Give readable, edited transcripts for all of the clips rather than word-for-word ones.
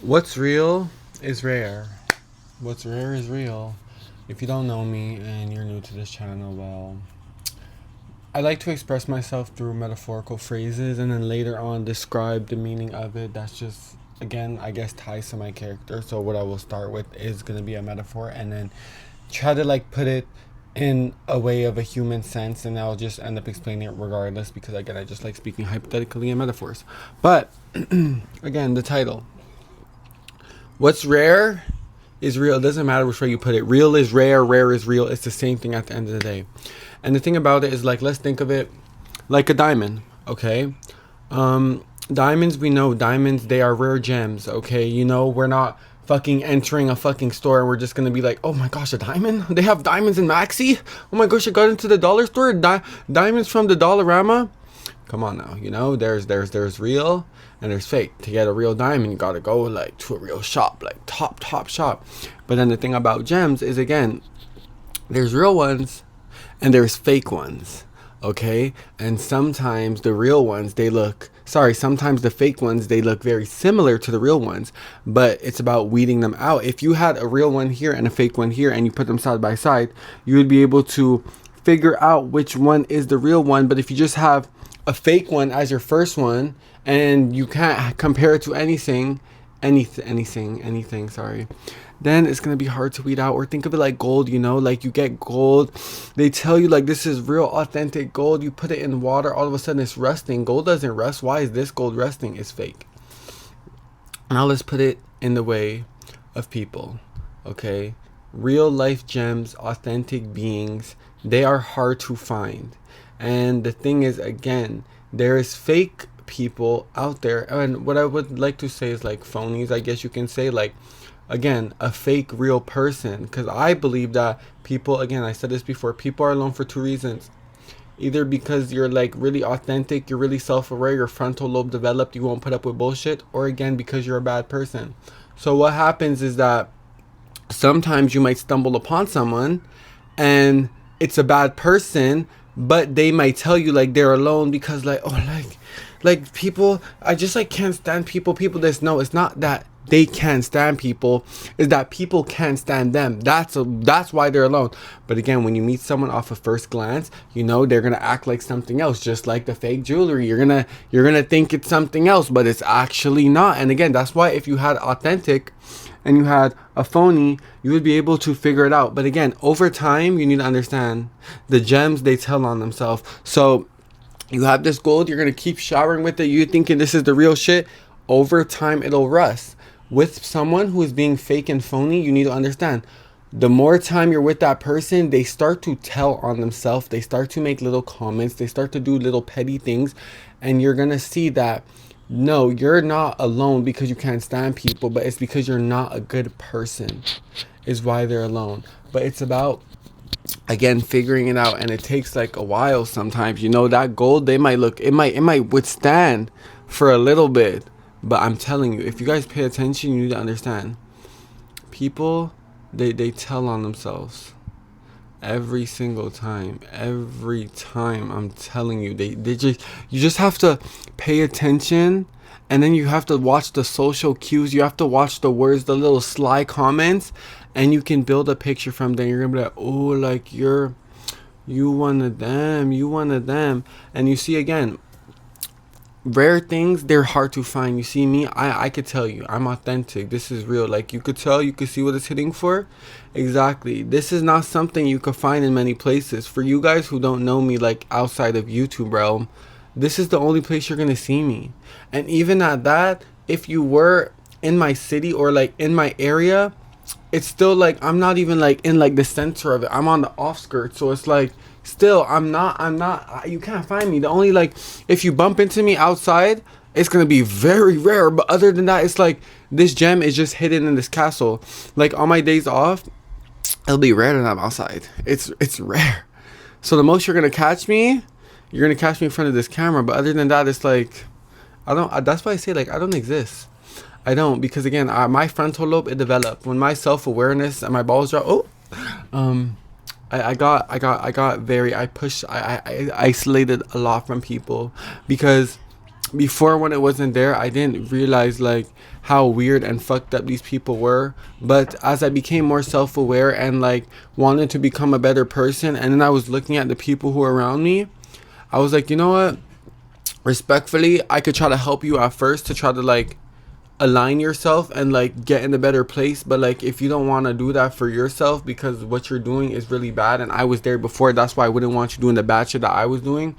What's real is rare. What's rare is real. If you don't know me and you're new to this channel, well, I like to express myself through metaphorical phrases and then later on describe the meaning of it. That's just, again, I guess ties to my character. So what I will start with is going to be a metaphor and then try to like put it in a way of a human sense, and I'll just end up explaining it regardless because again I just like speaking hypothetically in metaphors. But again, the title, what's rare is real. It doesn't matter which way you put it. Real is rare, rare is real. It's the same thing at the end of the day. And the thing about it is, like, let's think of it like a diamond, okay? Diamonds, we know diamonds, they are rare gems, okay? You know, we're not fucking entering a fucking store and we're just gonna be like, oh my gosh, a diamond? They have diamonds in Maxi? Oh my gosh, I got into the dollar store, diamonds from the Dollarama? Come on now, you know, there's real and there's fake. To get a real diamond, you gotta go like to a real shop, like top shop. But then the thing about gems is, again, there's real ones and there's fake ones, okay? And sometimes the real ones, sometimes the fake ones, they look very similar to the real ones, but it's about weeding them out. If you had a real one here and a fake one here and you put them side by side, you would be able to figure out which one is the real one. But if you just have a fake one as your first one and you can't compare it to anything, sorry, then it's gonna be hard to weed out. Or think of it like gold, you know, like you get gold, they tell you like this is real authentic gold, you put it in water, all of a sudden it's rusting. Gold doesn't rust. Why is this gold rusting? It's fake. Now let's put it in the way of people, okay? Real life gems, authentic beings, they are hard to find. And the thing is, again, there is fake people out there, and what I would like to say is like phonies, I guess you can say, like, again, a fake real person. Because I believe that people, again, I said this before, people are alone for two reasons. Either because you're like really authentic, you're really self-aware, your frontal lobe developed, you won't put up with bullshit, or again because you're a bad person. So what happens is that sometimes you might stumble upon someone and it's a bad person, but they might tell you like they're alone because like, oh, like people, I just like can't stand people this. No, it's not that they can't stand people, is that people can't stand them. That's why they're alone. But again, when you meet someone off of first glance, you know they're gonna act like something else, just like the fake jewelry. You're gonna think it's something else, but it's actually not. And again, that's why if you had authentic and you had a phony, you would be able to figure it out. But again, over time, you need to understand the gems, they tell on themselves. So you have this gold, you're gonna keep showering with it, you thinking this is the real shit. Over time, it'll rust. With someone who is being fake and phony, you need to understand, the more time you're with that person, they start to tell on themselves, they start to make little comments, they start to do little petty things, and you're gonna see that no, you're not alone because you can't stand people, but it's because you're not a good person is why they're alone. But it's about, again, figuring it out, and it takes like a while sometimes. You know, that gold, it might withstand for a little bit, but I'm telling you, if you guys pay attention, you need to understand, people, they tell on themselves every single time. I'm telling you, you just have to pay attention, and then you have to watch the social cues, you have to watch the words, the little sly comments, and you can build a picture from there. You're gonna be like, oh, like you one of them. And you see, again, rare things, they're hard to find. You see me, I could tell you I'm authentic, this is real. Like you could tell, you could see what it's hitting for. Exactly, this is not something you could find in many places. For you guys who don't know me, like outside of YouTube realm, this is the only place you're gonna see me. And even at that, if you were in my city or like in my area, it's still like I'm not even like in like the center of it, I'm on the offskirts. So it's like, still, I'm not, you can't find me. The only, like, if you bump into me outside, it's gonna be very rare. But other than that, it's like this gem is just hidden in this castle. Like on my days off, it'll be rare that I'm outside. It's rare. So the most you're gonna catch me in front of this camera. But other than that, it's like, that's why I say, like, I don't exist. I don't, because again, my frontal lobe, it developed when my self-awareness and my balls drop. I isolated a lot from people because before, when it wasn't there, I didn't realize like how weird and fucked up these people were. But as I became more self-aware and like wanted to become a better person, and then I was looking at the people who are around me, I was like, you know what, respectfully, I could try to help you at first to try to like align yourself and like get in a better place. But like if you don't want to do that for yourself because what you're doing is really bad, and I was there before, that's why I wouldn't want you doing the bad shit that I was doing,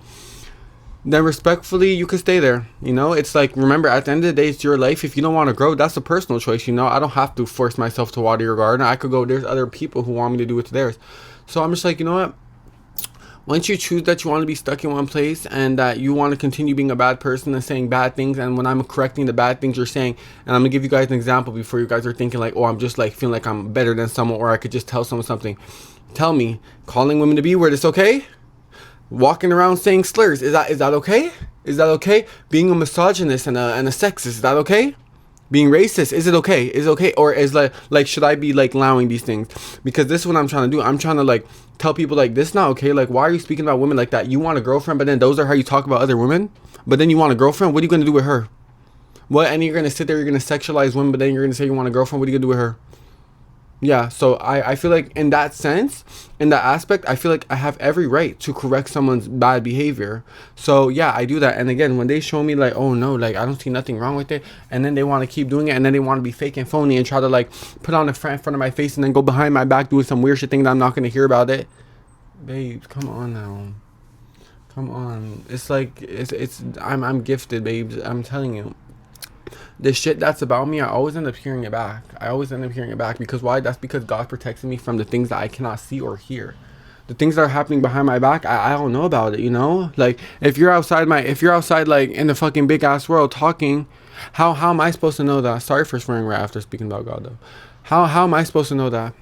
then respectfully you could stay there. You know, it's like, remember, at the end of the day, it's your life. If you don't want to grow, that's a personal choice. You know, I don't have to force myself to water your garden. I could go, there's other people who want me to do it to theirs. So I'm just like, you know what, once you choose that you want to be stuck in one place and that you want to continue being a bad person and saying bad things, and when I'm correcting the bad things you're saying, and I'm gonna give you guys an example before you guys are thinking like, oh, I'm just like feeling like I'm better than someone, or I could just tell someone something. Tell me, calling women the B word is okay? Walking around saying slurs, is that okay? Is that okay? Being a misogynist and a sexist, is that okay? Being racist, is it okay? Is it okay? Or is like should I be like allowing these things? Because this is what I'm trying to do. I'm trying to like tell people like, this is not okay. Like, why are you speaking about women like that? You want a girlfriend, but then those are how you talk about other women? But then you want a girlfriend? What are you gonna do with her? What? And you're gonna sit there, you're gonna sexualize women, but then you're gonna say you want a girlfriend? What are you gonna do with her? Yeah, so I feel like in that sense, in that aspect, I feel like I have every right to correct someone's bad behavior. So yeah, I do that. And again, when they show me like, oh no, like I don't see nothing wrong with it, and then they want to keep doing it, and then they want to be fake and phony and try to like put on a front in front of my face and then go behind my back doing some weird shit thing that I'm not gonna hear about it. Babes, come on now. Come on. It's like I'm gifted, babes. I'm telling you. The shit that's about me, I always end up hearing it back. I always end up hearing it back. Because why? That's because God protects me from the things that I cannot see or hear. The things that are happening behind my back, I don't know about it, you know? Like if you're outside like in the fucking big ass world talking, how am I supposed to know that? Sorry for swearing right after speaking about God though. How am I supposed to know that?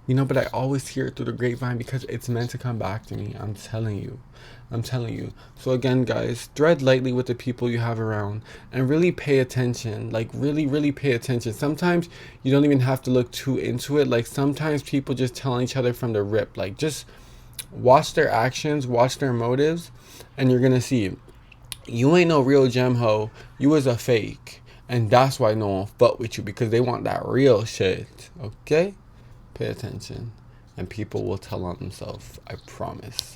You know, but I always hear it through the grapevine because it's meant to come back to me. I'm telling you. I'm telling you. So again, guys, tread lightly with the people you have around and really pay attention. Like really, really pay attention. Sometimes you don't even have to look too into it. Like sometimes people just telling each other from the rip. Like just watch their actions, watch their motives, and you're gonna see you ain't no real gem hoe. You was a fake. And that's why no one fuck with you, because they want that real shit. Okay? Pay attention. And people will tell on themselves. I promise.